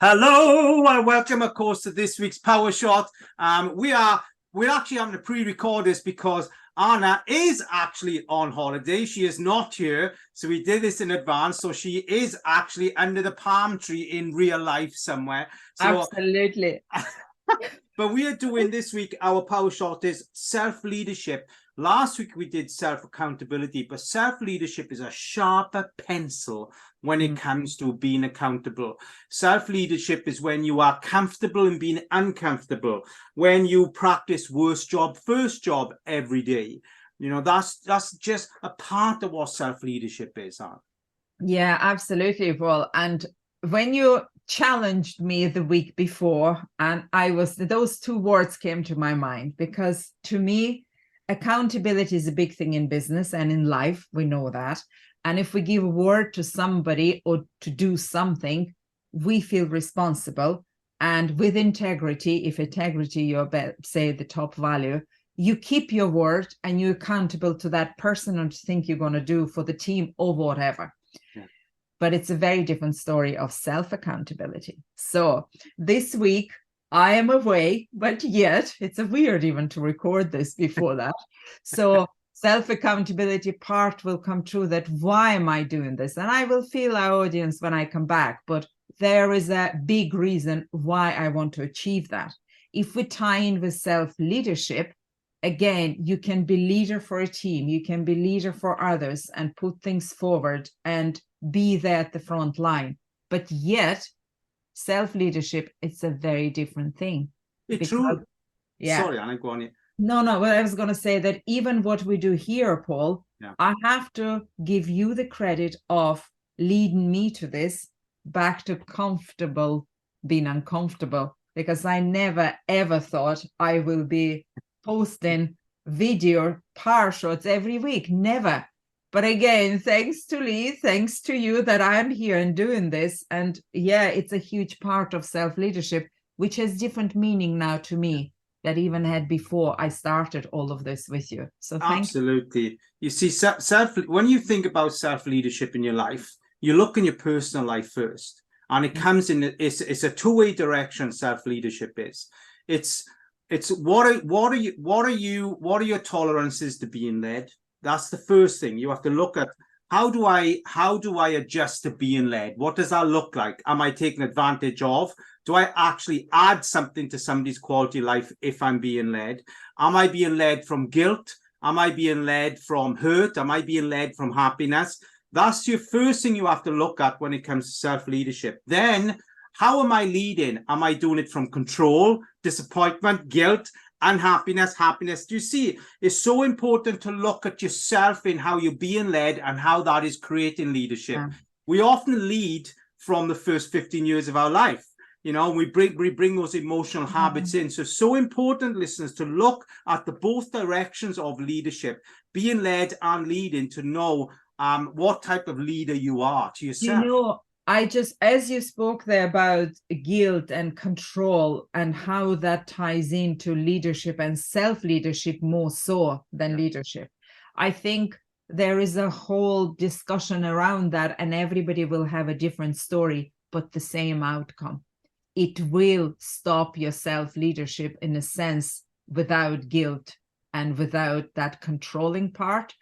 Hello and welcome, of course, to this week's Power Shot. We're actually having to pre-record this because Anna is actually on holiday. She is not here, so we did this in advance. So she is actually under the palm tree in real life somewhere. So, absolutely. But we are doing this week, our Power Shot is self-leadership. Last week we did self-accountability, but self-leadership is a sharper pencil when it comes to being accountable. Self-leadership is when you are comfortable in being uncomfortable, when you practice worst job, first job every day. You know, that's just a part of what self-leadership is, huh? Yeah, absolutely, Paul. And when you challenged me the week before, and those two words came to my mind, because to me, accountability is a big thing in business and in life. We know that. And if we give a word to somebody or to do something, we feel responsible. And with integrity, if integrity, you say the top value, you keep your word and you're accountable to that person or to think you're going to do for the team or whatever. Yeah. But it's a very different story of self-accountability. So this week, I am away, but yet it's a weird even to record this before that. So self-accountability part will come true, that why am I doing this? And I will feel our audience when I come back, but there is a big reason why I want to achieve that. If we tie in with self-leadership, again, you can be leader for a team, you can be leader for others and put things forward and be there at the front line. But yet, self-leadership, it's a very different thing. It's true. Yeah. Sorry, Anna, go on. No, but I was going to say that even what we do here, Paul, yeah. I have to give you the credit of leading me to this, back to being uncomfortable, because I never, ever thought I will be posting video power shots every week. Never. But again, thanks to Lee, thanks to you that I'm here and doing this. And yeah, it's a huge part of self-leadership, which has different meaning now to me that even had before I started all of this with you. So absolutely. You see, when you think about self-leadership in your life, you look in your personal life first, and it comes in. It's a two-way direction. Self-leadership is. It's what are your tolerances to being led? That's the first thing you have to look at. How do I adjust to being led? What does that look like? Am I taking advantage of? Do I actually add something to somebody's quality of life if I'm being led? Am I being led from guilt? Am I being led from hurt? Am I being led from happiness? That's your first thing you have to look at when it comes to self-leadership. Then, how am I leading? Am I doing it from control, disappointment, guilt, unhappiness, happiness? Do you see? It's so important to look at yourself in how you're being led and how that is creating leadership. Yeah. We often lead from the first 15 years of our life. You know, we bring those emotional habits in. So important, listeners, to look at the both directions of leadership, being led and leading, to know what type of leader you are to yourself. You know, as you spoke there about guilt and control and how that ties into leadership and self-leadership more so than leadership, I think there is a whole discussion around that, and everybody will have a different story, but the same outcome. It will stop your self-leadership in a sense without guilt and without that controlling part.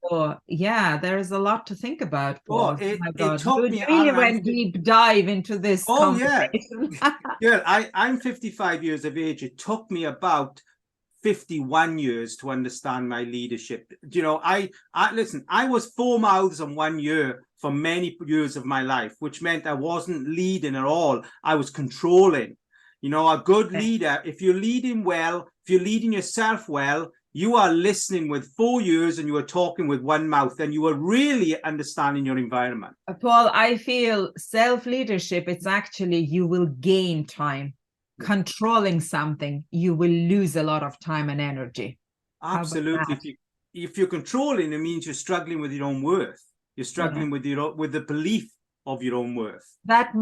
So yeah, there's a lot to think about, Paul. Oh my God, you really went deep dive into this. Oh yeah. Yeah, I'm 55 years of age. It took me about 51 years to understand my leadership. You know, I listen, I was 4 mouths on 1 year for many years of my life, which meant I wasn't leading at all. I was controlling. You know, a good leader, if you're leading well, if you're leading yourself well, you are listening with 4 ears and you are talking with 1 mouth, and you are really understanding your environment. Paul, I feel self-leadership, it's actually you will gain time. Controlling something, you will lose a lot of time and energy. Absolutely. If you're controlling, it means you're struggling with your own worth. You're struggling with the belief of your own worth. That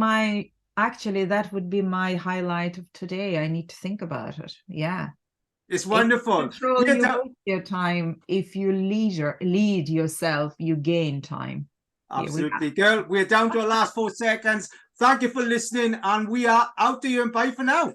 would be my highlight of today. I need to think about it. Yeah. It's wonderful. If you control your time. If you lead yourself, you gain time. Absolutely, girl. We're down to our last 4 seconds. Thank you for listening, and we are out to you, and bye for now.